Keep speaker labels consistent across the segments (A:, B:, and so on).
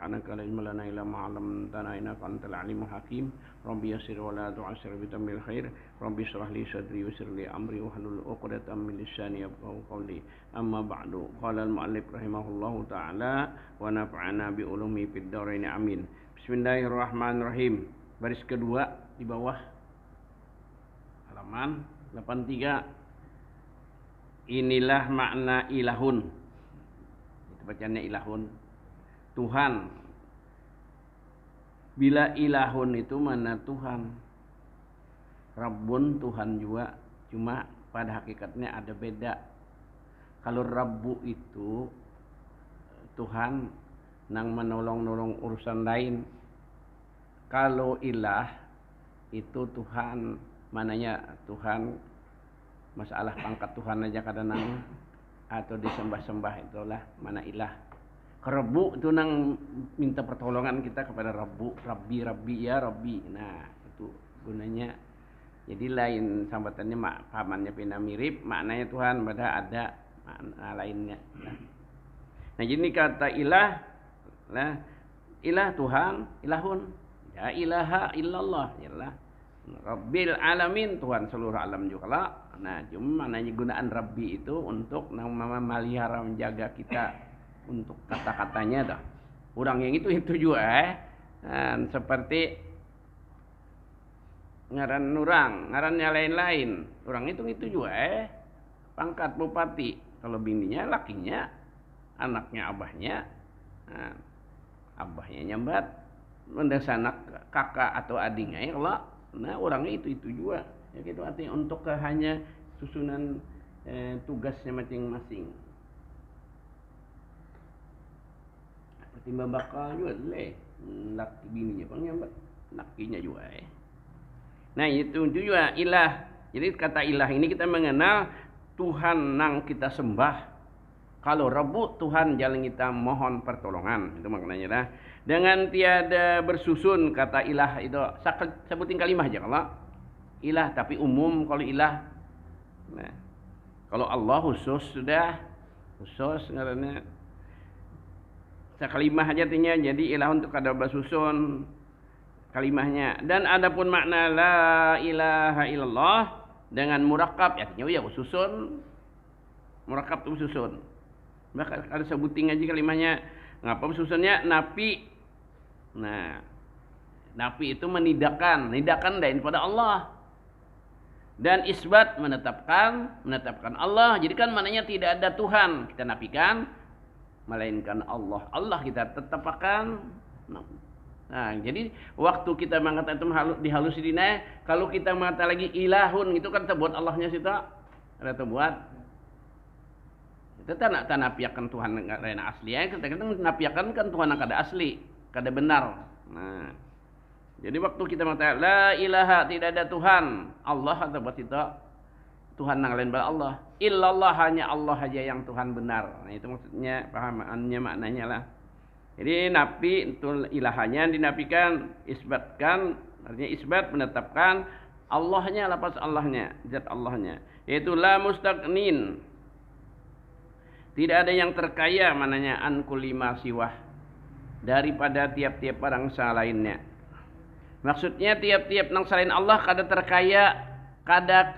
A: subhanaka la ilma lana illa ma 'allamtana innaka antal alimul hakim. Rabbi yassir wa la tu'assir bitamil khair. Rabbi shrah li sadri wa yassir li amri wahlul 'uqdatam min lisani yafqahu qawli. Amma ba'du. Qala al-mu'allif rahimahullahu ta'ala wa nafa'ana bi ulumi fid dharain amin. Bismillahirrahmanirrahim. Baris kedua di bawah halaman 83. Inilah makna ilahun. Itu bacanya ilahun. Tuhan. Bila ilahun itu mana Tuhan. Rabbun Tuhan juga. Cuma pada hakikatnya ada beda. Kalau Rabbu itu Tuhan nang menolong-nolong urusan lain. Kalau ilah itu Tuhan, mananya Tuhan masalah pangkat Tuhan aja kadang atau disembah-sembah, itulah mana ilah. Rabbu itu nang minta pertolongan kita kepada Rabbu, Rabbi ya Rabbi. Nah, itu gunanya. Jadi lain sambatannya pahamannya pina mirip, maknanya Tuhan, pada ada makna lainnya. Nah, jadi kata ilah, nah, ilah Tuhan, ilahun. Ya ilaha illallah, yalah. Rabbil alamin, Tuhan seluruh alam juga lah. Nah, cuma maknanya gunaan Rabbi itu untuk memelihara, menjaga kita untuk kata-katanya dah. Orang yang itu juga seperti ngaran orang, ngarannya lain-lain. Orang itu juga pangkat bupati. Kalau bininya lakinya, anaknya abahnya. Nah, abahnya nyambat mendesanak kakak atau adiknya ya Allah. Nah, orangnya itu juga. Ya gitu artinya untuk hanya susunan tugasnya masing-masing. Seperti Mbak Bakal juga laki bininya bang nyambat, lakinya juga Nah, itu juga ilah. Jadi kata ilah ini kita mengenal Tuhan nang kita sembah. Kalau Rabbu Tuhan jalan kita mohon pertolongan, itu maknanya dah. Dengan tiada bersusun kata ilah itu, sebutin kalimah aja kalau ilah, tapi umum kalau ilah. Nah, kalau Allah khusus sudah khusus karena sekalimah aja artinya, jadi ilah untuk kada bersusun kalimahnya. Dan adapun makna la ilaha illallah dengan murakab artinya ya susun, murakab itu susun. Bahkan ada sebutin aja kalimahnya. Ngapa susunnya napi. Nah, napi itu nidakan lain pada Allah. Dan isbat menetapkan Allah. Jadi kan maknanya tidak ada Tuhan, kita nafikan melainkan Allah. Allah kita tetapkan. Nah, jadi waktu kita mengatakan itu dihalusidina, kalau kita mengatakan lagi ilahun itu kan terbuat Allahnya situ. Ada terbuat. Kita tak nafikan Tuhan lain asli ya. Kita nafikan kan Tuhan yang kada asli, kada benar. Nah, jadi waktu kita mengatakan la ilaha, tidak ada Tuhan, Allah atau buat itu Tuhan yang lain pada Allah. Illallah, hanya Allah saja yang Tuhan benar. Nah, itu maksudnya, pahamannya, maknanya lah. Jadi nafi itu ilahanya dinafikan, isbatkan, artinya isbat menetapkan Allahnya, lafaz Allahnya, zat Allahnya. Yaitu la mustaqnin. Tidak ada yang terkaya mananya an kulli ma siwah, daripada tiap-tiap barang lainnya. Maksudnya tiap-tiap nang selain Allah kada terkaya, kada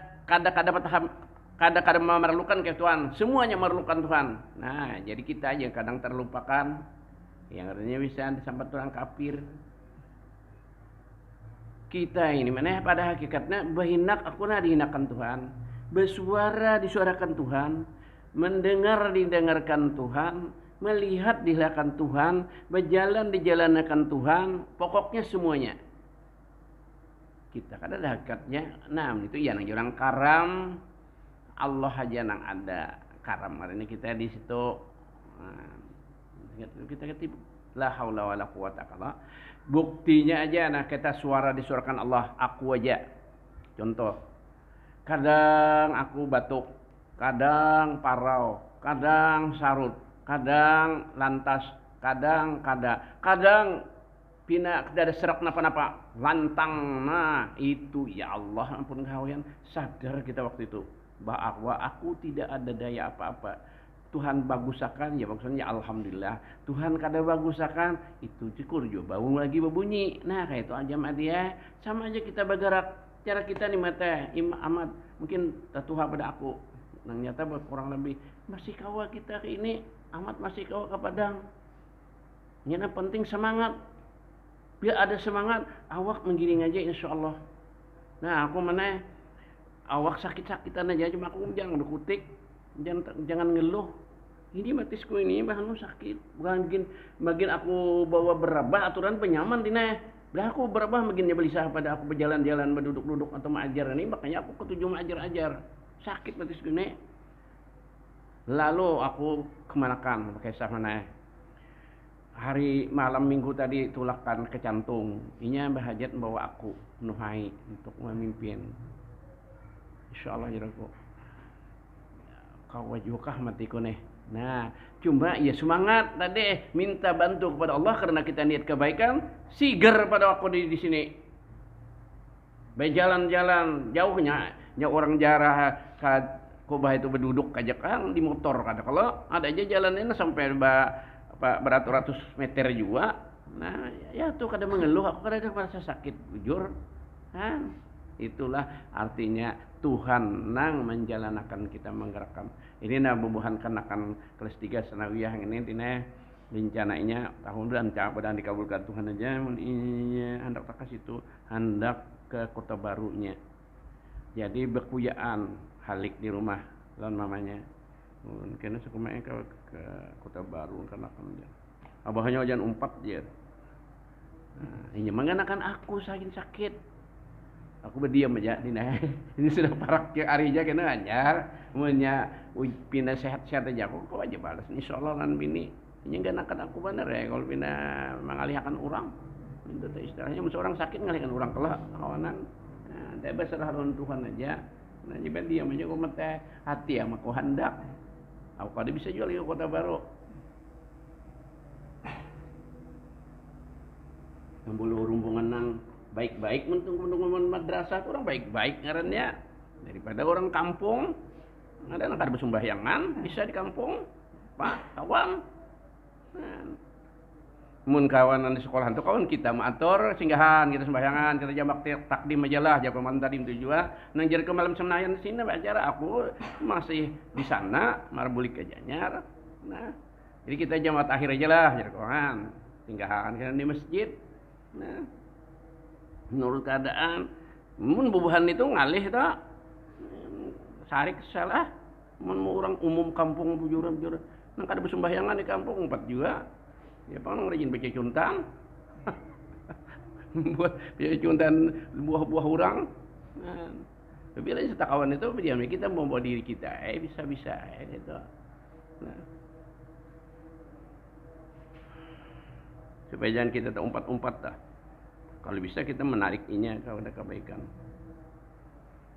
A: memerlukan ke Tuhan. Semuanya memerlukan Tuhan. Nah, jadi kita aja kadang terlupakan. Yang artinya bisa disambat orang kafir. Kita ini mana pada hakikatnya berhinak aku dihinakan Tuhan, bersuara disuarakan Tuhan, mendengar didengarkan Tuhan, melihat dilihatkan Tuhan, berjalan dijalankan Tuhan, pokoknya semuanya. Kita kan ada hakikatnya. Nah, itu ya nang orang karam, Allah aja nang ada karam. Karena kita di situ kita ketipu la haula wala quwata illa. Buktinya aja nah kita suara disuarakan Allah, aku aja. Contoh. Kadang aku batuk, kadang parau, kadang sarut, kadang lantas, kadang pina ada serak napa-napa, lantang. Nah, itu ya Allah ampun kawian, sadar kita waktu itu bahwa aku tidak ada daya apa-apa. Tuhan bagusakan ya bagusnya alhamdulillah. Tuhan kada bagusakan itu syukur juga bau lagi berbunyi. Nah kayak itu aja dia sama aja kita bergerak cara kita nih mata amat mungkin Tuhan pada aku. Nah nyata kurang lebih masih kawa kita ke ini amat masih kawa ke Padang. Yang penting semangat. Biar ada semangat awak menggiring aja insya Allah. Nah aku mana awak sakit-sakitan aja cuma aku jangan berkutik jangan ngeluh. Ini matisku ini bahan sakit. Bukan bagian aku bawa berabah aturan penyaman dina. Belah aku berabah bagiannya belisah pada aku berjalan-jalan berduduk-duduk atau mengajar ini makanya aku ketujuh mengajar-ajar. Sakit matisku ini. Lalu aku kemanakan pakai mana? Hari malam minggu tadi tulakan ke jantung. Inya bahajat bawa aku nuhai untuk memimpin. Insyaallah ya aku. Kau wajukah matiku nih. Nah, cuma ya semangat tadi minta bantu kepada Allah karena kita niat kebaikan, siger pada aku di sini. Berjalan-jalan jauhnya, orang jarah kubah itu berduduk aja kan di motor kada. Kalau ada aja jalannya sampai beratus-ratus meter juga. Nah, ya tuh kada mengeluh, aku kada merasa sakit, jujur. Kan? Itulah artinya Tuhan nang menjalankan kita menggerakkan. Ini nah bubuhankan akan kelas 3 sanawiyah ini dina rencananya tahun bulan dan dikabulkan Tuhan aja hendak takas itu hendak ke kota barunya. Jadi berkuyaan halik di rumah lawan mamanya. Kena sekumanya ke kota baru karena kan abahnya jangan umpat dia. Nah, ini menganakan aku sakit. Aku berdiam aja ini sudah parak ke arija kena ajar punya pindah sehat-sehat aja aku kau aja balas insyaallah lan bini ini enggak nakan aku bener ya kalau pindah mengalihkan orang itu istilahnya musuh orang sakit mengalihkan orang kelak kawanan nah dia berserah dengan Tuhan aja nah jadi diam aja kau mete hati sama kau hendak aku kada bisa jual ke kota baru bulu rumbungan nang baik-baik untuk madrasah orang baik-baik ngarannya daripada orang kampung ada anak bersembahyangan bisa di kampung pak kawan mun kawanan di sekolahan tuh kawan kita maator singgahan kita sembahyangan kita jambak takdim aja lah jago mantadim itu juga nang jadi ke malam senayan sini acara aku masih di sana marbulik aja nyar nah jadi kita jamat akhir aja lah jadi kawan singgahan kan di masjid nah menurut keadaan mun bubuhan itu ngalih tak sarik salah mun orang umum kampung bujuran-bujuran nang kada bersembahyangan di kampung 4 juga ya pang rajin baca cuntang buat baca cuntan buah-buah orang nah tapi lain setakawan itu diam kita mau bawa diri kita bisa-bisa gitu nah supaya jangan kita umpat-umpat dah. Kalau bisa kita menariknya kepada kebaikan.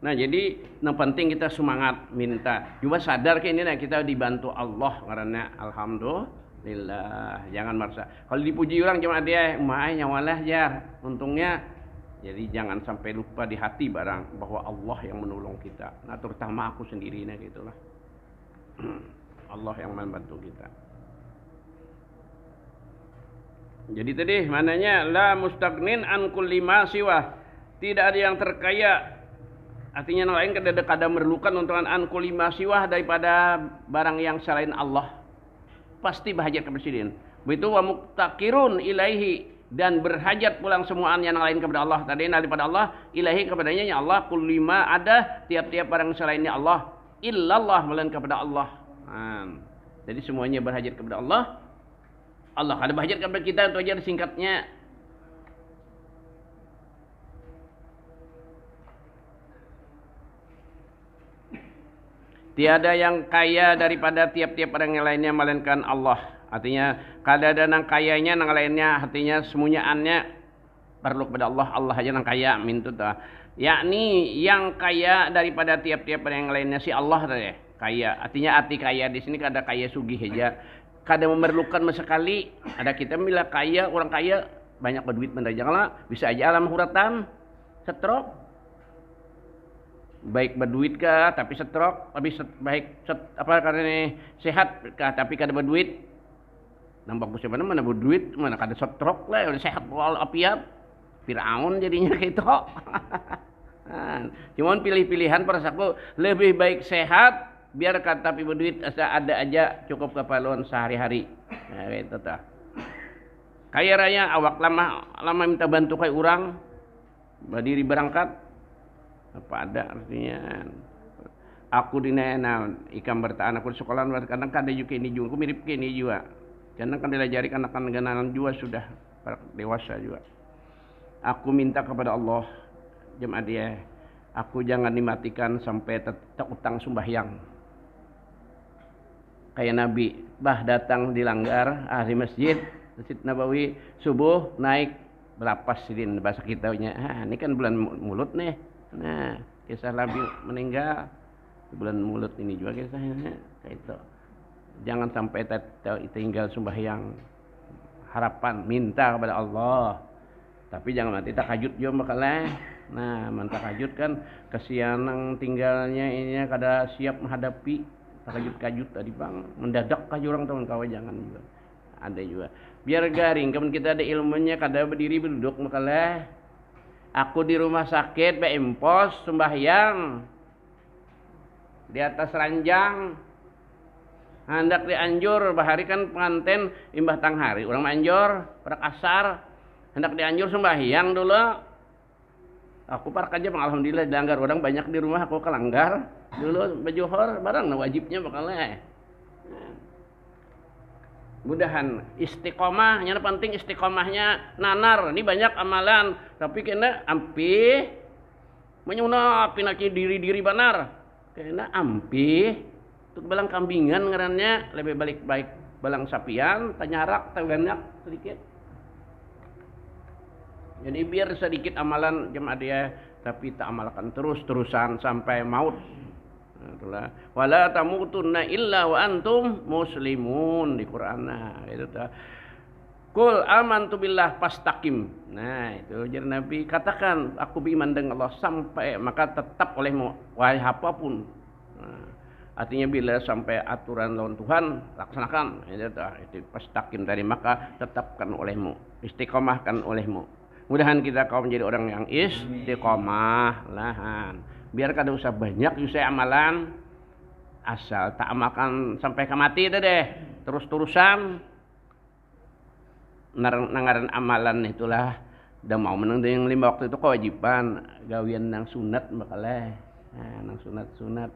A: Nah jadi yang penting kita semangat minta. Juga sadar ke ini kita dibantu Allah karena alhamdulillah. Jangan merasa. Kalau dipuji orang cuma dia nyawalah jar. Untungnya jadi jangan sampai lupa di hati barang bahwa Allah yang menolong kita. Nah terutama aku sendiri gitulah. Allah yang membantu kita. Jadi tadi mananya la mustaqnin an kulli ma siwa. Tidak ada yang terkaya. Artinya yang lain kada memerlukan untuk an kulli ma siwa daripada barang yang selain Allah. Pasti berhajat kepada Presiden. Begitu wa muqtaqirun ilaihi dan berhajat pulang semuaan yang lain kepada Allah. Tadi daripada Allah ilahi kepadanya ya Allah kulli ma ada tiap-tiap barang selainnya Allah illallah melainkan kepada Allah. Jadi semuanya berhajat kepada Allah. Allah ada berhajat kepada kita untuk ajar singkatnya. Tiada yang kaya daripada tiap-tiap orang yang lainnya melainkan Allah. Artinya kada ada nang kayanya nang lainnya. Artinya semunyaannya perlu kepada Allah. Allah aja nang kaya mintu ta. Yakni yang kaya daripada tiap-tiap orang yang lainnya si Allah tadi. Kaya. Artinya arti kaya di sini kada kaya sugih aja. Kada memerlukan sekali. Ada kita bila kaya, orang kaya banyak berduit mendajaklah, bisa aja alam huratan, stroke. baik berduit kah tapi stroke, apa karena sehat kah tapi kada berduit. Nang bagus mana berduit, mana kada stroke lah, udah sehat wal afiat. Firaun jadinya gitu. Cuman pilih-pilihan perasaku lebih baik sehat biar kata tapi berduit ada aja cukup keperluan sehari-hari. Nah, gitu tah. Kaya raya awak lama minta bantu kayak orang berdiri berangkat apa ada artinya. Aku dinena ikan bertahan aku di sekolah kadang kada juga ini juga aku mirip ke ini juga. Karena kan dilajari anak-anak gananan juga sudah dewasa juga. Aku minta kepada Allah jemaah dia, aku jangan dimatikan sampai tak utang sembahyang. Kayak Nabi, datang dilanggar ahli Masjid Nabawi subuh naik belapas sidin bahasa kitanya. Ini kan bulan mulut nih. Nah, kisah Nabi meninggal bulan mulut ini juga kisahnya kayak itu. Jangan sampai tinggal sembahyang. Harapan minta kepada Allah. Tapi jangan nanti takajud juga bakalah. Nah, mentakajud kan kesian nang tinggalnya ini kada siap menghadapi takajud tadi bang. Mendadak ka jurang teman kawan jangan juga. Ada juga. Biar garing kemun kita ada ilmunya kada berdiri berduduk bakalah. Aku di rumah sakit empos sembahyang di atas ranjang. Hendak dianjur bahari kan pengantin imbah tang hari. Orang manjor pada kasar. Hendak dianjur sembahyang dulu. Aku park aja alhamdulillah dilanggar. Orang banyak di rumah aku kelanggar. Dulu bajuhor barang wajibnya bakalnya. Mudahan istiqomah. Yang penting istiqomahnya nanar. Ini banyak amalan. Tapi kena ampi. Menyuna pinaki diri-diri benar. Kena ampi. Untuk balang kambingan ngarannya lebih baik balang sapian. Tanyarak banyak sedikit. Jadi biar sedikit amalan jemaah dia tapi tak amalkan terus-terusan sampai maut. Itulah wala tamutunna illa wa antum muslimun di Quran. Nah, itu ta. Qul amantu billah fastaqim. Nah, itu jadi Nabi katakan aku beriman dengan Allah sampai maka tetap olehmu wahai apapun. Nah, artinya bila sampai aturan lawan Tuhan laksanakan. Itu fastaqim tadi maka tetapkan olehmu, istiqomahkan olehmu. Mudahan kita kaum menjadi orang yang istiqomah lahan. Biar kada usah banyak usai amalan. Asal tak amalkan sampai ke mati itu deh. Terus-terusan. Nangaran amalan itulah. Dah mau menang yang 5 waktu itu kewajiban. Gawian nang sunat bakalah. Nah, nang sunat-sunat.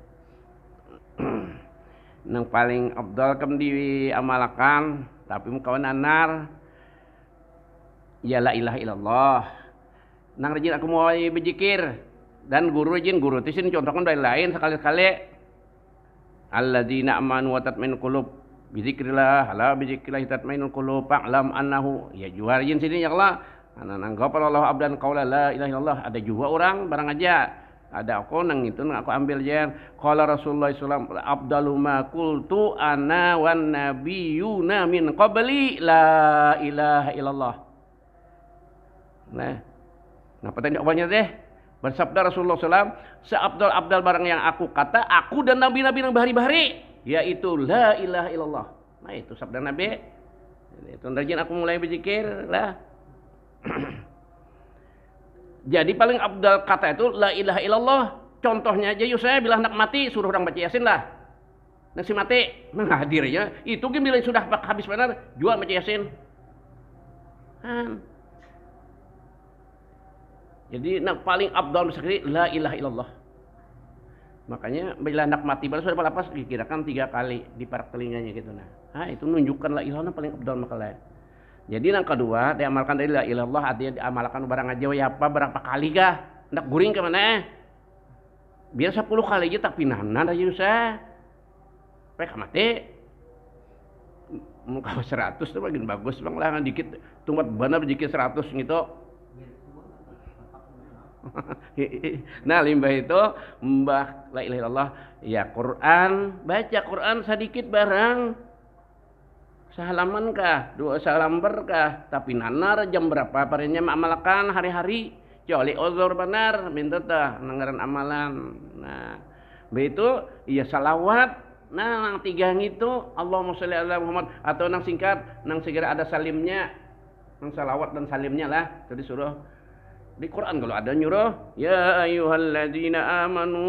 A: Nang paling abdal kam diamalkan. Tapi mukawan anar. Ya la ilaha illallah. Nang rajin aku mau berzikir dan guru tisin contohkan dari lain sekali-sekali. Alladzina amanu wa tatma'innul qulub bi dzikrillah, ala bi dzikrillah tatma'innul qulub, fa'lam annahu ya juharjin sini ya Allah. Nang gopal Allah abdan qaula la ilaha illallah. Ada juga orang barang aja. Ada aku nang itu nang aku ambil jen. Qala Rasulullah sallallahu alaihi wasallam afdalu ma qultu ana wan nabiyuna min qabli la ilaha illallah. Nah, ngapa tadi awalnya deh? Bersabda Rasulullah SAW, seabdal-abdal barang yang aku kata, aku dan nabi-nabi yang bahari-bahari, yaitu la ilaha illallah. Nah, itu sabda Nabi. Itu rajin aku mulai berzikir lah. Jadi paling abdal kata itu la ilaha illallah. Contohnya aja yuk saya bila hendak mati suruh orang baca Yasin lah. Nang si mati menghadirnya itu bila sudah habis benar jual baca Yasin. Jadi nak paling abdal sekali la ilaha illallah. Makanya bila nak mati baru sudah lapas dikirakan 3 kali di parak telinganya gitu nah. Itu menunjukkan la ilaha paling abdal makalah. Jadi yang kedua diamalkan dari la ilaha illallah artinya diamalkan barang aja ya apa berapa kali kah? Hendak guring ke mana? Biar 10 kali aja tak pinahna dah usah. Pek mati. Muka 100 tuh bagian bagus bang lah dikit tumbat benar dikit 100 gitu. Nah limbah itu mbah la ilaha illallah ya Quran baca Quran sedikit barang sehalaman kah 2 salamber kah tapi nanar jam berapa parinya amalkan hari-hari Kecuali uzur benar minta tah nanggaran amalan. Nah, begitu iya salawat. Nah, nang tiga itu Allahumma sholli ala Muhammad atau nang singkat nang segera ada salimnya. Nang salawat dan salimnya lah. Tadi suruh di Quran kalau ada nyuruh ya ayyuhalladzina amanu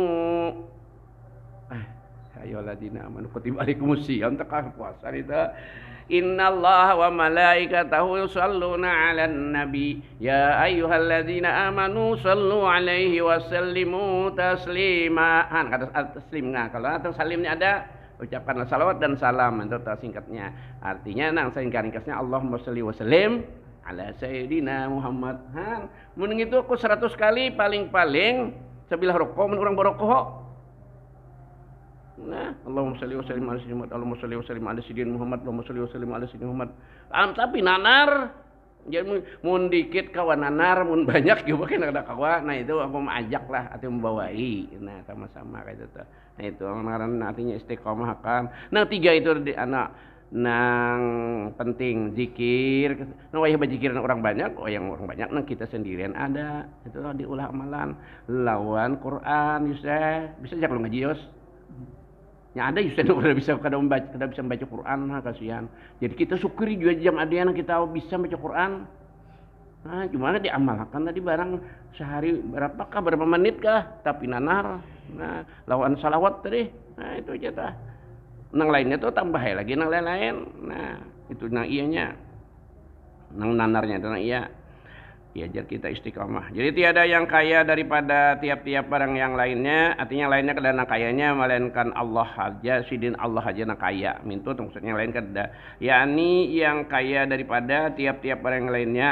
A: ayyuhalladzina amanu kutiba alaikumusiyam takah puasa itu innallaha wa malaikatahu yusholluna 'alan nabi ya ayyuhalladzina amanu shallu 'alaihi wa sallimu taslima. Kata taslim kalau atau salimnya ada ucapkanlah salawat dan salam itu singkatnya. Artinya nang singkat-ringkasnya Allahumma shalli wa sallim ala sayyidina Muhammad. Mun itu aku 100 kali paling-paling sebilah rokok mun urang barokok. Nah, Allahumma shalli wa sallim ala sayyidina Muhammad, Allahumma shalli wa sallim ala sayyidina Muhammad, Allahumma shalli wa sallim ala sayyidina Muhammad. Tapi nanar jadi mun dikit kawan nanar, mun banyak juga kan ada kawan. Nah, itu aku mengajak lah atau membawai. Nah, sama-sama kayak itu. Nah, itu artinya istiqomah kan. Nah, 3 itu di anak nang penting zikir. Nah, wayah bajikiran orang banyak, yang orang banyak nang kita sendirian ada. Itu diulah amalan lawan Quran Yusuf. Bisa aja kalau ngaji Yus. Ya ada Yusuf udah bisa kada bisa membaca Quran, kasihan. Jadi kita syukuri juga jam ada yang kita bisa baca Quran. Nah, gimana diamalkan tadi barang sehari berapa menit kah? Tapi nanar. Nah, lawan salawat tadi. Nah, itu aja tah. Nang lainnya tuh tambah lagi nang lain-lain. Nah, itu nang iyanya. Nang nanarnya itu nang iya. Ya, jar kita istiqomah. Jadi tiada yang kaya daripada tiap-tiap barang yang lainnya. Artinya lainnya kadang kayanya melainkan Allah aja, sidin Allah aja yang kaya. Mintu maksudnya yang lain kada. Yakni yang kaya daripada tiap-tiap barang yang lainnya.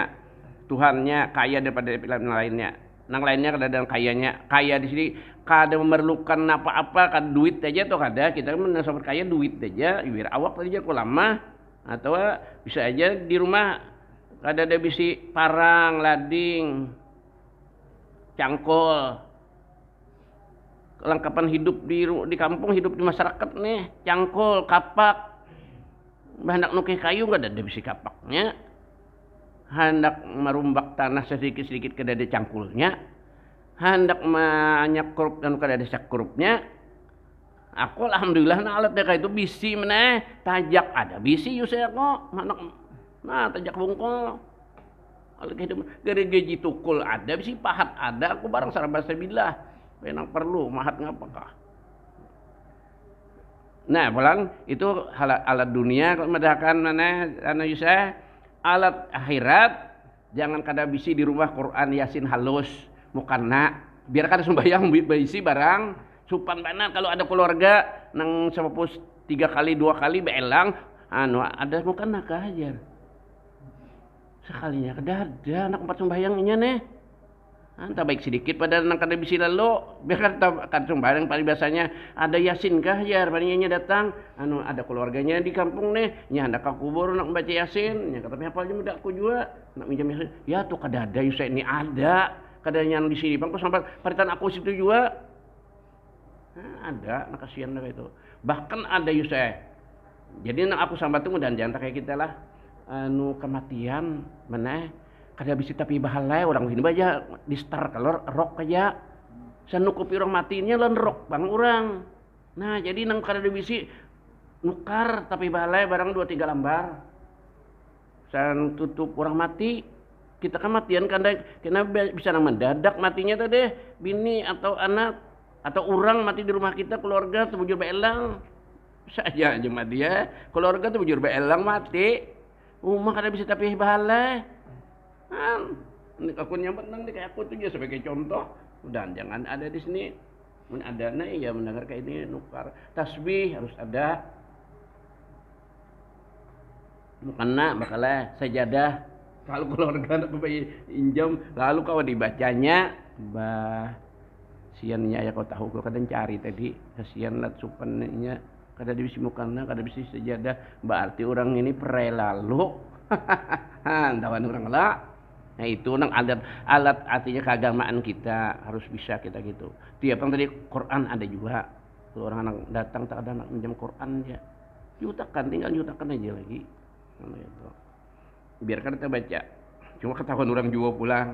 A: Tuhannya kaya daripada yang lainnya. Nang lainnya kadang kayanya. Kaya di sini kada memerlukan apa-apa, kada duit aja atau kada. Kita kan menasabut kaya duit aja, biar awak aja kok lama. Atau bisa aja di rumah kada ada bisi parang, lading, cangkol. Kelengkapan hidup di kampung, hidup di masyarakat nih, cangkol, kapak. Hendak nukih kayu kada ada bisi kapaknya. Hendak merumbak tanah sedikit-sedikit kada ada cangkulnya. Hendak menyakrup dan kada ada sakrupnya. Aku alhamdulillah na alat deka itu bisi meneh, tajak ada bisi Yusuf kok. Nah, tajak bungkol. Kalau kehidupan dari gaji tukul ada, bisi pahat ada, aku barang saraba sabillah. Penang perlu mahat ngapakah? Nah, pulang itu alat dunia kalau medahkan mana Yusuf, alat akhirat jangan kada bisi di rumah Quran Yasin halus mukana. Biar kada sembahyang bisi barang supan benar kalau ada keluarga nang sepupus 3 kali 2 kali beelang ada mukana kahajar. Sekalinya kada ada anak 4 sembahyangnya nih. Entah baik sedikit pada nang kada bisi lalu biar kada sembahyang paling biasanya ada Yasin kah jar palingnya datang ada keluarganya di kampung nih nya hendak ka kubur nak baca Yasin nya tapi hafal je muda aku juga nak minjam Yasin ya tuh kada ada Yusuf ini ada kada yang di sini bang sampai paritan aku situ juga ada nak kasihan dah itu bahkan ada Yusuf jadi nak aku sambat tuh dan jangan kayak kita lah kematian mana kada bisa tapi bahalai orang ini baja di star kalau rok aja sanukupi orang matinya lan rok bang orang nah jadi nang kada bisi nukar tapi bahalai barang 2-3 lembar san tutup orang mati kita kan matian kada kena bisa nang mendadak matinya tadi bini atau anak atau orang mati di rumah kita keluarga tu bujur beelang saja aja mah dia keluarga tu bujur beelang mati rumah kada bisa tapi bahalai ini aku nyambat nang kayak aku tuh ya sebagai contoh. Dan jangan ada di sini. Mun ada ya mendengar kayak ini nukar. Tasbih harus ada. Mukana bakalah sajadah. Kalau keluarga nak injam lalu kau dibacanya siannya ya kau tahu kau kadang cari tadi kasihan lah supannya kada bisa mukana kada bisa sajadah berarti orang ini perai lalu. Tawan orang lah. Nah itu nang alat artinya keagamaan kita harus bisa kita gitu. Tiap yang tadi Quran ada juga. Kalau orang anak datang tak ada nak minjam Quran ya. Jutakan tinggal jutakan aja lagi. Nah, itu. Biarkan kita baca. Cuma ketahuan orang juga pulang.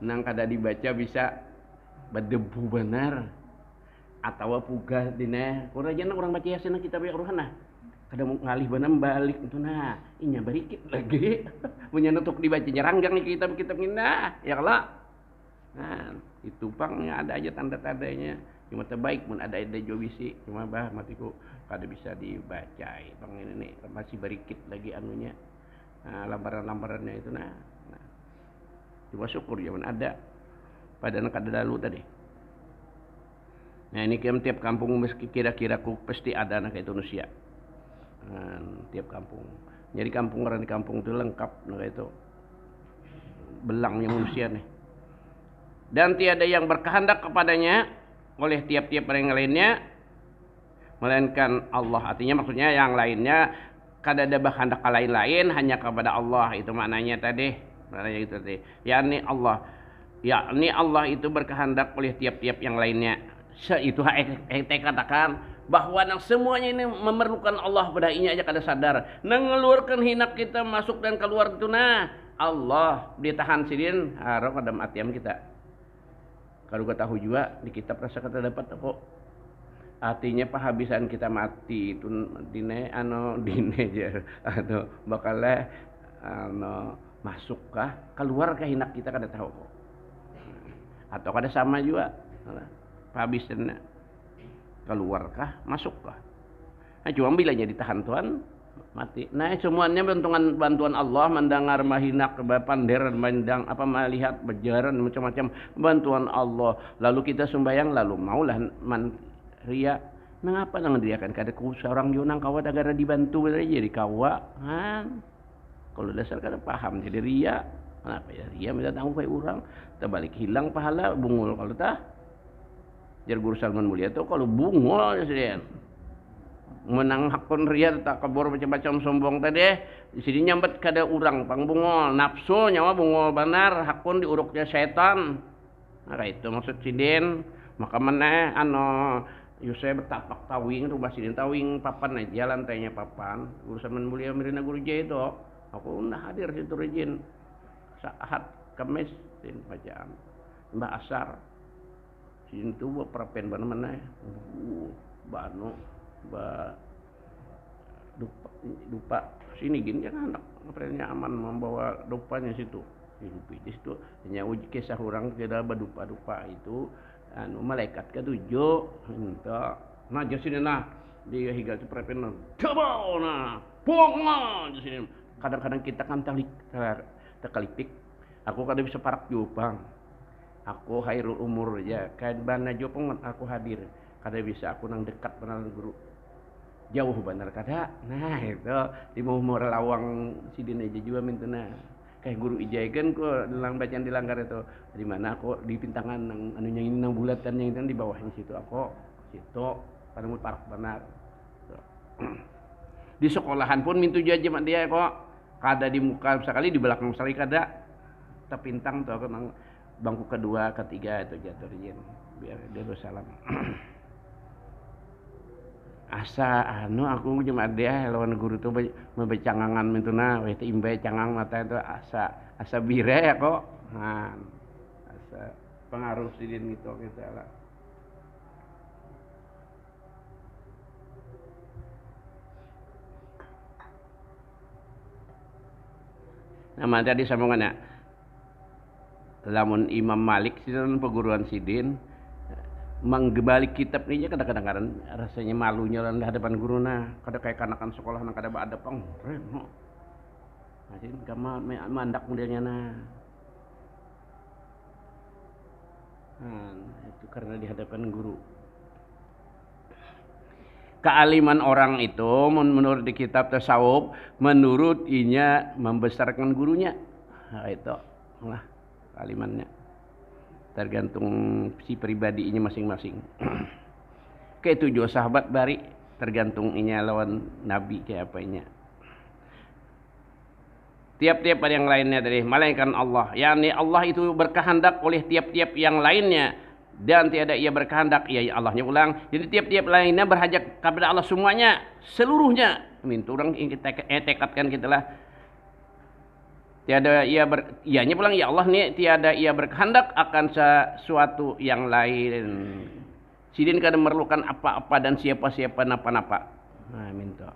A: nang kada dibaca bisa berdebu benar atau pugas dina kurang orang baca yasin kitab ya rohana kada mau ngalih benar balik itu nah inya barikit lagi punya nutuk dibaca nyeranggang nih kitab-kitab nah ya kalau nah itu pangnya ada aja tanda-tandanya cuma terbaik pun ada jobisi cuma bah matiku kada bisa dibaca bang ini nih masih barikit lagi anunya nah, lambaran-lambarannya itu nah coba syukur zaman ada padahal kada lalu tadi. Nah ini tiap kampung meski kira-kira ku pasti ada anak Indonesia. Tiap kampung. Jadi kampung orang di kampung itu lengkap nah itu belangnya manusia nih. Dan tiada yang berkehendak kepadanya oleh tiap-tiap orang lainnya melainkan Allah. Artinya maksudnya yang lainnya kada ada berkehendak lain-lain hanya kepada Allah itu maknanya tadi. Maknanya itu tadi. Yakni Allah itu berkehendak oleh tiap-tiap yang lainnya. Itu katakan bahwa nang semuanya ini memerlukan Allah pada inya aja kada sadar mengeluarkan hinak kita masuk dan keluar itu nah Allah ditahan sidin harap kada atiam kita kalau kita tahu juga di kitab rasa kata dapat kok artinya pahabisan kita mati itu dine aja atau bakalnya masukkah keluar ke hinak kita kada tahu kok atau kada sama juga pahabisan keluarkah masukkah nah cuma bilanya ditahan Tuhan mati nah semuanya bantuan Allah mendengar mahinak pander mendang apa melihat bejaran macam-macam bantuan Allah lalu kita sembahyang lalu maulah ria mengapa nang dia kan kada ku seorang junang kawa negara dibantu jadi kawa kan kalau dasar kada paham jadi ria kenapa ya ria minta tanggung kayak orang terbalik hilang pahala bungul kalau tah jar Guru Salman Mulia itu kalau bungol ya sedian menang hakun ria tak kabur macam-macam sombong tadi di sini nyambat kada urang pang bungol nafsu nyawa bungol benar hakun diuruknya setan nah itu maksud sidin maka mana Yusuf bertapak tawing rubah sidin tawing papan aja lantainya papan Guru Salman Mulia Mirina Guru Jaya itu aku udah hadir situ rejin saat Kamis din bacaan Mbak Asar sidin tu buat perapen mana-mana banu dupa sini gini kan anak apanya aman membawa dupanya situ di situ hanya uji kisah orang tidak berdupa-dupa itu malaikat ketujuh minta nah jadi nah dia higal itu perapen coba nah buang jadi kadang-kadang kita kan terkalipik aku kadang bisa parak jupang aku hairul umur ya kan bana jopong aku hadir kada bisa aku nang dekat benar guru jauh benar kada nah itu di mau lawang sidin aja juga mintuna kayak guru ijai kan kok dalam bacaan dilanggar itu di mana aku di pintangan nang anunya ini nang bulatan yang itu di bawahnya situ aku situ pada mau parak benar di sekolahan pun mintu jajan dia kok kada di muka sekali di belakang sekali kada terpintang tuh aku nang bangku kedua ketiga itu jatuh rizin biar dia salam asa aku cuma dia lawan guru tuh membecangangan mintuna weh imbe cangang mata itu asa bire ya kok asa pengaruh sidin gitu kita lah nama tadi sambungannya lamun Imam Malik sidin perguruan sidin menggebalik kitab ini kadang-kadang rasanya malunya di hadapan guru nah kada kayak kanakan sekolah nang kada ada pang reno masin kama mandak modelnya nah itu karena di hadapan guru kealiman orang itu menurut di kitab tasawuf menurut inya membesarkan gurunya nah itu lah kealimannya tergantung si pribadinya masing-masing. Kayak tujuh sahabat bari tergantung inya lawan nabi kayak apanya. Tiap-tiap pada yang lainnya tadi malaikat Allah, yakni Allah itu berkehendak oleh tiap-tiap yang lainnya dan tiada ia berkehendak ia Allahnya ulang. Jadi tiap-tiap lainnya berhajat kepada Allah semuanya, seluruhnya. Minta orang kita tekadkan kita lah. Tiada ia ianya pulang ya Allah nih tiada ia berkehendak akan sesuatu yang lain. Sidin kada memerlukan apa-apa dan siapa-siapa napa-napa. Nah, minta.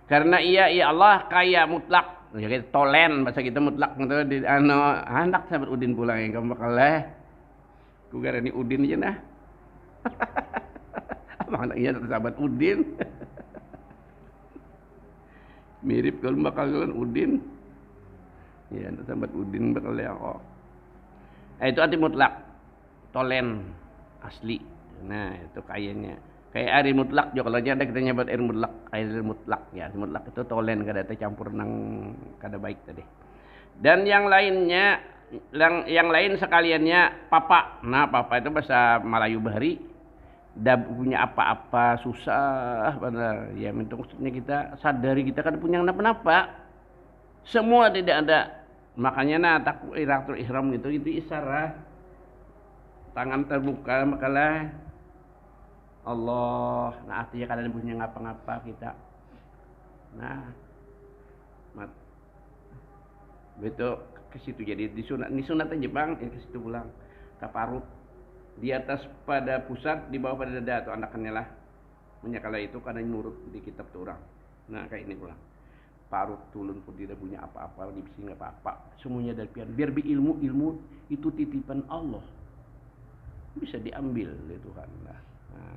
A: Karena ia ya Allah kaya mutlak. Jadi tolen bahasa kita mutlak gitu di anak sahabat Udin pulang yang kamu bakal ku garani Udin aja nah. Abang anaknya sahabat Udin. Mirip kalau bakal Udin. Ya, sahabat Udin bakal oh. Itu arti mutlak. Tolen asli. Nah, itu kayaknya. Kayak air mutlak juga kalau ada kita nyebut air mutlak ya. Air mutlak itu tolen kada campur nang kada baik tadi. Dan yang lainnya yang lain sekaliannya papa. Nah, papa itu bahasa Melayu Bahari. Dah punya apa-apa susah benar. Ya, maksudnya kita sadari kita kan punya apa-apa. Semua tidak ada. Makanya takbiratul ihram itu isyarat. Tangan terbuka makalah Allah. Nah, artinya kadang punya ngapa-ngapa kita. Nah, betul ke situ jadi disunat aja bang, ke situ pulang. Kaparut di atas pada pusat, di bawah pada dada atau anakannya lah. Menyakala itu kadang nurut di kitab tu orang. Nah, kayak ini pulang. Parut tulun pun tidak punya apa-apa, di sini apa-apa. Semuanya dari pian. Biar ilmu itu titipan Allah. Bisa diambil oleh Tuhan lah. Nah,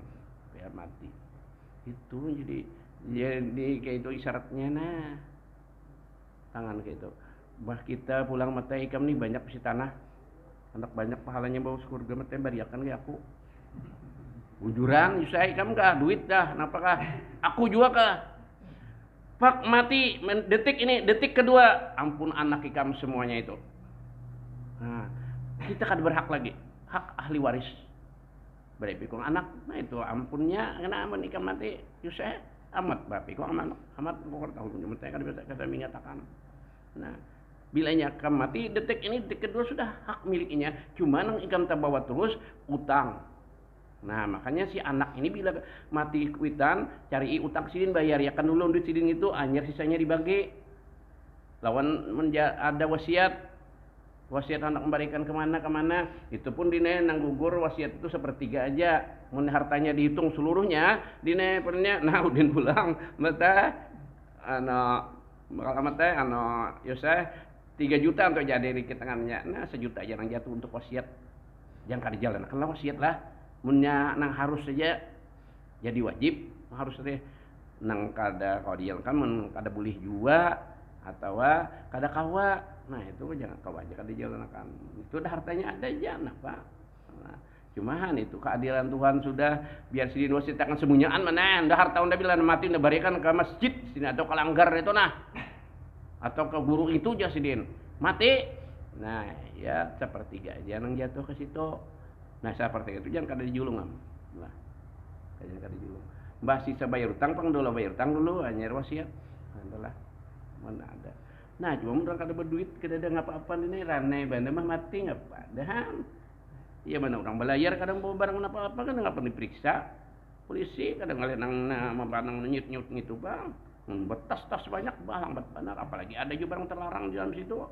A: biar mati. Itu jadi kayak itu isyaratnya nah. Tangan kayak itu. Bah kita pulang mata ikam nih banyak pasti tanah. Anak banyak pahalanya bawa surga mata bariakan kayak aku. Ujuran saya ikam kah duit dah, kenapa kah? Aku juga kah? Pak mati detik kedua ampun anak ikam semuanya itu. Nah, kita kan berhak lagi hak ahli waris berarti kong anak nah itu ampunnya kena amun ikam mati yusah amat bapi kong amat pokok tahu cuma kan kata mengatakan. Nah bila ikam mati detik kedua sudah hak miliknya cuma nang ikam terbawa terus utang. Nah makanya si anak ini bila mati kuitan cari utang sidin bayar ya kan dulu duit sidin itu anyar sisanya dibagi lawan ada wasiat anak memberikan kemana itu pun dine nang gugur wasiat itu sepertiga aja mun hartanya dihitung seluruhnya dine pernya nah udin pulang mata yoseh 3 juta untuk jadi di tangannya nah 1 juta aja nang jatuh untuk wasiat jangan kada jalan kan wasiat lah munnya nang harus saja jadi wajib harus saja nang kada kalau dijalankan mun kada boleh juga atau kada kawa nah itu jangan kawa aja kada dijalankan itu dah hartanya ada aja nah pak nah, cuman itu keadilan Tuhan sudah biar sidin wasit akan semunyaan mana dah harta unda bila mati unda barikan ke masjid sini atau ke langgar itu nah atau ke guru itu aja sidin mati nah ya sepertiga aja nang jatuh ke situ. Nah seperti itu jangan kada dijulung lah. Jangan kada dijulung. Mbah sisa bayar utang bayar utang dulu anyar wasiat. Adalah mana ada. Nah cuma mun kada berduit kada ada ngapa-apa ini ranai banda mah mati ngapa dah. Iya mana orang belayar kadang bawa barang apa-apa kan ngapa diperiksa. Polisi kadang ngaliat nang mampanang nyut-nyut gitu bang. Betas-tas banyak balang benar apalagi ada juga barang terlarang di dalam situ.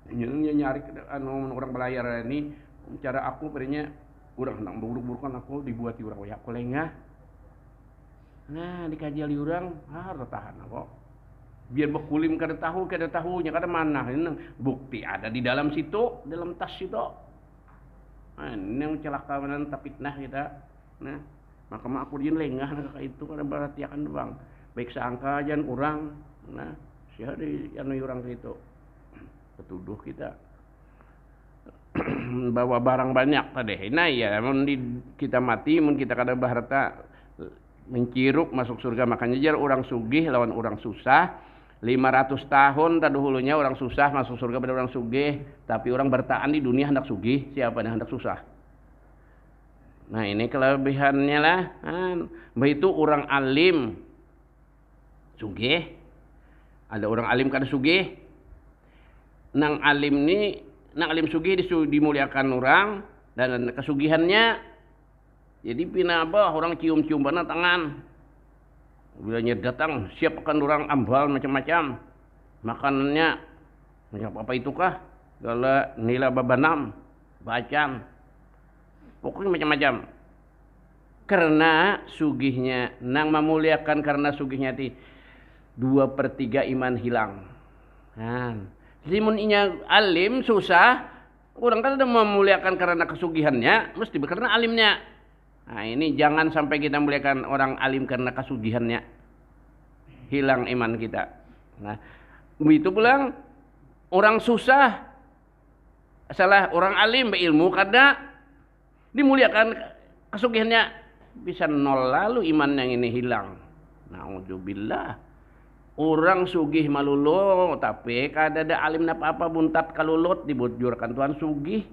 A: Nyari orang belayar ini cara aku perinya urang hendak buruk-burukan aku dibuati urang ya aku lengah. Nah dikaji urang tahan aku. Biar bekulim kada tahunya kada mana ini bukti ada di dalam situ dalam tas situ. Nah ini yang celaka menan fitnah kita. Nah maka aku dia lengah kayak itu kada berarti akan bang baik sangka aja urang. Nah sia di urang gitu ketuduh kita bawa barang banyak tadi. Nah ya, mun kita mati, mun kita kada berharta menciruk masuk surga makanya jar orang sugih lawan orang susah. 500 tahun tadahulunya orang susah masuk surga pada orang sugih, tapi orang bertahan di dunia hendak sugih, siapa yang hendak susah. Nah, ini kelebihannya lah. Itu orang alim sugih. Ada orang alim kada sugih. Nang alim sugih dimuliakan orang dan kesugihannya jadi pinabah orang cium-cium bana tangan bilanya datang siapkan orang ambal macam-macam makanannya Apa itukah? Gala nila babanam, bacaan. Pokoknya macam-macam. Karena sugihnya, nang memuliakan karena sugihnya ti 2/3 iman hilang. Nah, limun inya alim susah, orang kan udah memuliakan karena kesugihannya, mesti karena alimnya. Nah ini jangan sampai kita muliakan orang alim karena kesugihannya, hilang iman kita. Nah begitu pulang orang susah, salah orang alim berilmu karena dimuliakan kesugihannya, bisa nol lalu iman yang ini hilang. Naudzubillah. Orang sugih malulu tapi kada ada alim apa-apa buntat kalulut dibujurkan Tuhan sugih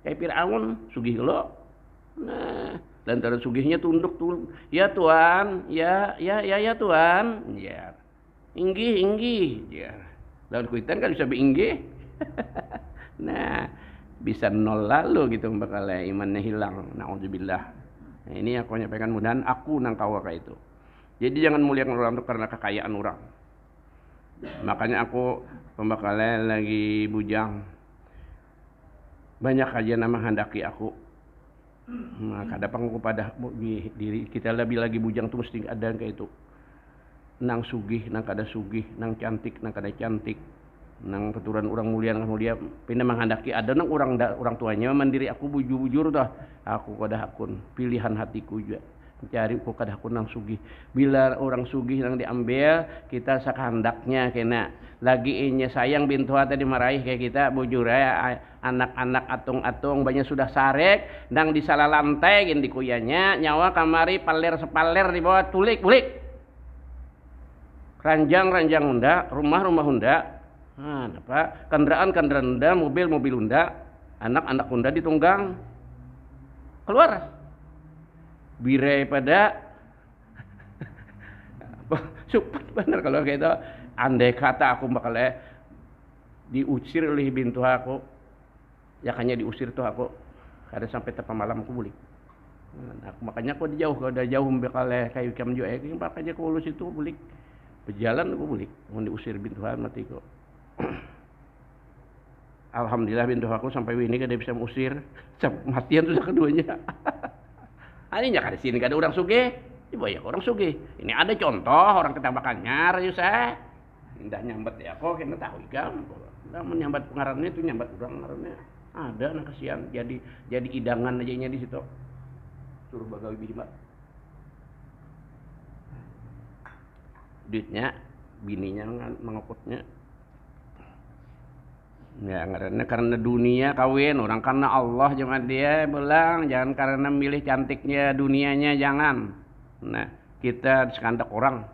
A: kayak Firaun sugih lo. Nah, lantaran sugihnya tunduk tuh. Ya Tuhan, ya Tuhan. Ya. Inggih. Ya. Lawan kuitan kan bisa beinggih. Nah, bisa nol lalu gitu bakal imannya hilang. Naudzubillah. Nah, ini aku nyampaikan mudahan aku nang kawa kayak itu. Jadi jangan muliakan orang itu karena kekayaan orang. Makanya aku pembakalan lagi bujang. Banyak aja nama handaki aku. Maka kadang aku pada diri kita lebih lagi bujang tuh mesti ada kayak itu. Nang sugih, nang kada sugih, nang cantik, nang kada cantik, nang keturunan orang mulia, nang mulia. Pindah menghendaki ada nang orang tuanya mandiri aku bujur dah. Aku kada hakun pilihan hatiku juga. Mencari kada hakun nang sugih. Bila orang sugih nang diambil, kita sakahandaknya kena. Lagi inya sayang bintu hati dimarahi kayak kita bujur ya anak-anak atung-atung banyak sudah sarek nang disalah lantai gin dikuyanya nyawa kamari paler di bawah tulik bulik. Ranjang Hunda, rumah Hunda. Nah, apa? Kendaraan Hunda, mobil Hunda, anak Hunda ditunggang. Keluar. Birai pada super benar kalau kayak itu. Andai kata aku bakal diusir oleh bintu aku, ya kayaknya diusir tuh aku. Kada sampai tepa malam aku bulik. Nah, makanya aku jauh, kalau udah jauh bakal kayak kamu juga, makanya aku lulus itu bulik. Berjalan aku bulik, mau diusir bintu aku mati kok. Alhamdulillah bintu aku sampai ini kada bisa mengusir, matian sudah keduanya. Ini nggak ada sini, nggak ada orang sugih, ya orang sugih. Ini ada contoh orang ketabakannya, rayu saya. Indah nyambat ya, kok kita tahu kan? Nggak menyambat pengarannya itu nyambat orang pengarannya. Ada anak kasihan, jadi idangan aja di situ. Suruh bagawi bihima. Duitnya, bininya mengokutnya. Ya karena dunia kawin orang karena Allah cuma dia bilang jangan karena milih cantiknya dunianya jangan. Nah kita sekandak orang.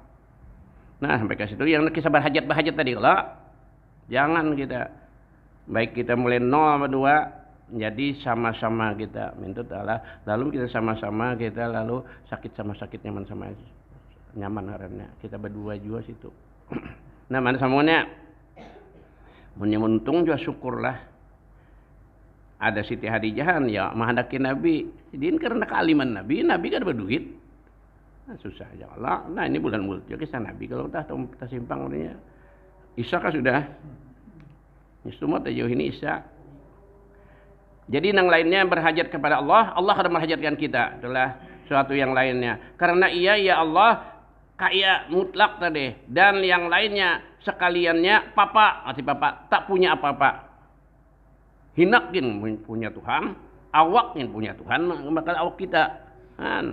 A: Nah sampai ke situ yang kisah berhajat tadi kalau jangan kita baik kita mulai 0 sama 2 jadi sama-sama kita minta Allah lalu kita sama-sama kita lalu sakit sama sakit nyaman karena kita berdua juga situ. Nah mana semuanya untung juga syukurlah ada Siti Hadijahan ya menghendaki Nabi jadi karena kealiman Nabi kan berduit nah, susah aja Allah. Nah ini bulan mulut juga kisah Nabi kalau kita simpang orangnya Isa kan sudah semua jauh ini Isa jadi yang lainnya berhajat kepada Allah akan menghajatkan kita itulah suatu yang lainnya karena ya Allah kaya mutlak tadi dan yang lainnya sekaliannya arti papa tak punya apa-apa hinakin punya Tuhan awakin punya Tuhan maka awak kita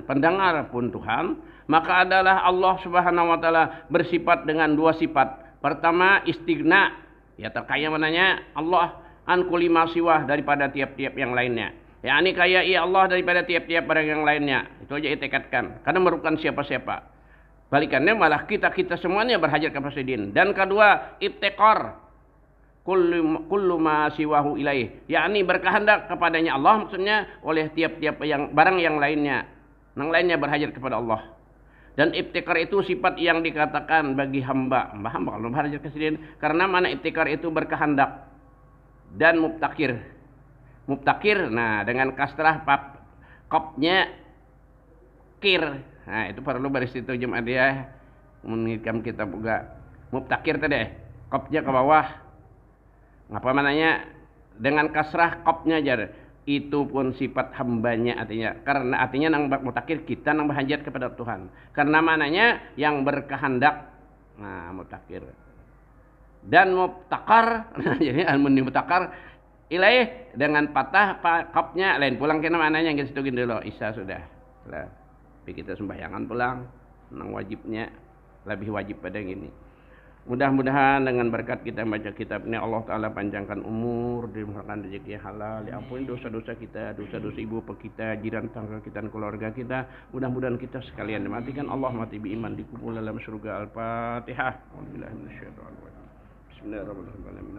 A: pendengar pun Tuhan maka adalah Allah Subhanahu wa taala bersifat dengan 2 sifat pertama istighna ya terkaya mananya Allah an kulli ma siwah daripada tiap-tiap yang lainnya yakni kaya Allah daripada tiap-tiap barang yang lainnya itu aja itikadkan karena merupakan siapa-siapa. Balikannya malah kita semuanya berhajat kepada Presiden. Dan kedua, ibtikar kullu ma siwahu ilaih. Yakni berkehendak kepadanya Allah maksudnya oleh tiap-tiap yang barang yang lainnya. Yang lainnya berhajat kepada Allah. Dan ibtikar itu sifat yang dikatakan bagi hamba kalau berhajat ke Presiden karena mana ibtikar itu berkehendak dan mubtakir. Mubtakir nah dengan kasrah kopnya kir. Nah itu perlu baris itu Jumat dia menghikam kita juga mubtakir tadi kopnya ke bawah Apa mananya? Dengan kasrah kopnya aja. Itu pun sifat hambanya artinya. Karena artinya nang mutakir kita nang berhajat kepada Tuhan. Karena mananya yang berkehendak. Nah, mutakir. Dan mubtakar, jadi al-muni mutakar ilaih dengan patah kopnya lain pulang kena mananya yang kita dulu isya sudah. Lah, kita sembahyangan pulang nang wajibnya lebih wajib pada yang ini. Mudah-mudahan dengan berkat kita baca kitab ini Allah Ta'ala panjangkan umur, dimurahkan rezeki halal, diampuni dosa-dosa kita, dosa-dosa ibu bapak kita, jiran tangga kita dan keluarga kita. Mudah-mudahan kita sekalian dimatikan Allah mati beriman dikubur dalam surga. Al-Fatihah. Bismillahirrahmanirrahim.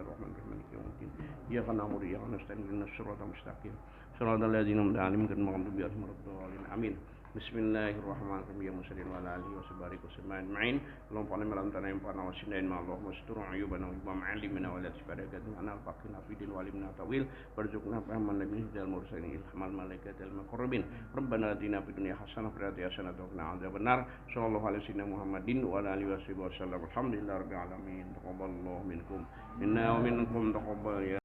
A: Iyyaka na'budu wa iyyaka nasta'in ihdinas siratal mustaqim. Shiratal ladzina an'amta 'alaihim ghairil maghdubi 'alaihim waladdallin. Amin. Bismillahirrahmanirrahim. Ya muslimin wa ala alihi wa sahbihi ajma'in. Allahumma qul lana tana yanfa'una wa sinna Allahumma astur ayubana wa imam alimina wa la tasbadakan ana al-faqina fi din wa alimna tawil warzuqna fahman nabi dal mursalin ilhamal malaikat al muqarrabin. Rabbana atina fid dunya hasanah wa fil akhirati hasanah wa qina adzabannar. Sallallahu alaihi wasallam Muhammadin wa ala alihi wasallam. Alhamdulillahirabbil alamin. Taqabbalallahu minkum minna wa minkum taqabbal ya